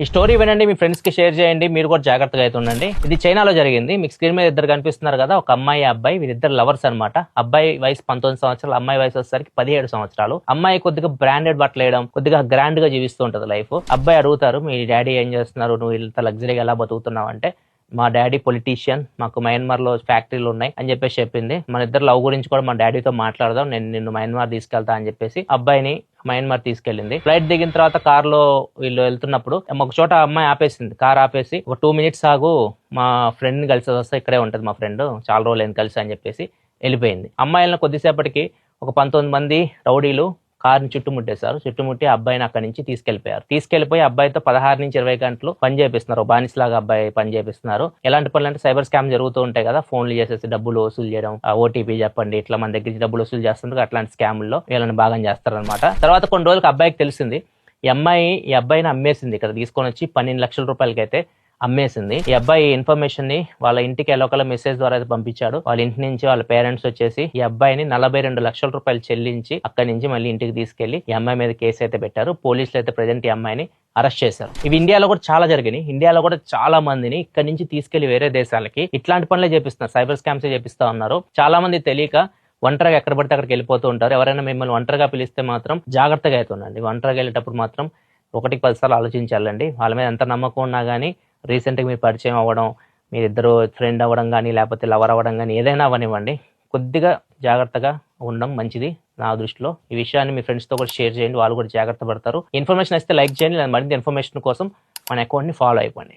ఈ స్టోరీ వినండి, మీ ఫ్రెండ్స్ కి షేర్ చేయండి, మీరు కూడా జాగ్రత్తగా అయితే ఉండండి. ఇది చైనాలో జరిగింది. మీకు స్క్రీన్ మీద ఇద్దరు కనిపిస్తున్నారు కదా, ఒక అమ్మాయి అబ్బాయి. వీరిద్దరు లవర్స్ అనమాట. అబ్బాయి వయసు 19 సంవత్సరాలు, అమ్మాయి వయసు వచ్చేసరికి 17 సంవత్సరాలు. అమ్మాయి కొద్దిగా బ్రాండెడ్ బట్టలు వేయడం, కొద్దిగా గ్రాండ్ గా జీవిస్తూ ఉంటది లైఫ్. అబ్బాయి అడుగుతారు, మీ డాడీ ఏం చేస్తున్నారు, నువ్వు ఇంత లగ్జరీగా ఎలా బతుకుతున్నావు అంటే, మా డాడీ పొలిటీషియన్, మాకు మయన్మార్ లో ఫ్యాక్టరీలు ఉన్నాయి అని చెప్పేసి చెప్పింది. మన ఇద్దరు లవ్ గురించి కూడా మా డాడీతో మాట్లాడదాం, నేను నిన్ను మయన్మార్ తీసుకెళ్తా అని చెప్పేసి అబ్బాయిని మయన్మార్ తీసుకెళ్ళింది. ఫ్లైట్ దిగిన తర్వాత కార్ లో వీళ్ళు వెళ్తున్నప్పుడు ఒక చోట అమ్మాయి ఆపేసింది, కార్ ఆపేసి ఒక 2 minutes ఆగు, మా ఫ్రెండ్ ని కలిసి వస్తే, ఇక్కడే ఉంటది మా ఫ్రెండ్, చాలా రోజులు ఏం కలిసి అని చెప్పేసి వెళ్ళిపోయింది. అమ్మాయిలను కొద్దిసేపటికి ఒక 19 మంది రౌడీలు కార్ని చుట్టుముట్టేశారు. చుట్టుముట్టి అబ్బాయిని అక్కడి నుంచి తీసుకెళ్లిపోయి అబ్బాయితో 16 నుంచి 20 గంటలు పని చేపిస్తున్నారు. బానిసలాగా అబ్బాయి పని చేపిస్తున్నారు. ఎలాంటి పనులు అంటే, సైబర్ స్కామ్ జరుగుతూ ఉంటాయి కదా, ఫోన్లు చేసేసి డబ్బులు వసూలు చేయడం, ఓటీపీ చెప్పండి, ఇట్లా మన దగ్గర నుంచి డబ్బులు వసూలు చేస్తుంటారు. అట్లాంటి స్కాముల్లో వీళ్ళని భాగం చేస్తారనమాట. తర్వాత కొన్ని రోజులకు అబ్బాయికి తెలిసింది, ఈ అబ్బాయిని అమ్మేసింది, ఇక్కడ తీసుకొని వచ్చి 12 లక్షల రూపాయలకి అయితే అమ్మేసింది. ఈ అబ్బాయి ఇన్ఫర్మేషన్ ని వాళ్ళ ఇంటికి ఎలాగోలా మెసేజ్ ద్వారా అయితే పంపించాడు. వాళ్ళ ఇంటి నుంచి వాళ్ళ పేరెంట్స్ వచ్చేసి ఈ అబ్బాయిని 42 లక్షల రూపాయలు చెల్లించి అక్కడి నుంచి మళ్ళీ ఇంటికి తీసుకెళ్లి ఈ అమ్మాయి మీద కేసు అయితే పెట్టారు. పోలీసులు అయితే ప్రజెంట్ ఈ అమ్మాయిని అరెస్ట్ చేశారు. ఇవి ఇండియాలో కూడా చాలా జరిగినాయి. ఇండియాలో కూడా చాలా మందిని ఇక్కడి నుంచి తీసుకెళ్లి వేరే దేశాలకి ఇట్లాంటి పనులే చేపిస్తున్నారు, సైబర్ స్కామ్స్ చేపిస్తా ఉన్నారు. చాలా మంది తెలియక ఒంటరిగా ఎక్కడ పడితే అక్కడికి వెళ్ళిపోతూ ఉంటారు. ఎవరైనా మిమ్మల్ని ఒంటరిగా పిలిస్తే మాత్రం జాగ్రత్తగా అవుతుండండి. ఒంటరిగా వెళ్ళేటప్పుడు మాత్రం 1-10 సార్లు ఆలోచించాలండి. వాళ్ళ మీద ఎంత నమ్మకం ఉన్నా కానీ రీసెంట్గా మీరు పరిచయం అవ్వడం, మీరిద్దరు ఫ్రెండ్ అవ్వడం కానీ, లేకపోతే లవర్ అవ్వడం కానీ, ఏదైనా అవనివ్వండి, కొద్దిగా జాగ్రత్తగా ఉండడం మంచిది నా దృష్టిలో. ఈ విషయాన్ని మీ ఫ్రెండ్స్తో కూడా షేర్ చేయండి, వాళ్ళు కూడా జాగ్రత్త పడతారు. ఇన్ఫర్మేషన్ ఇస్తే లైక్ చేయండి. మరింత ఇన్ఫర్మేషన్ కోసం మన అకౌంట్ని ఫాలో అయిపోండి.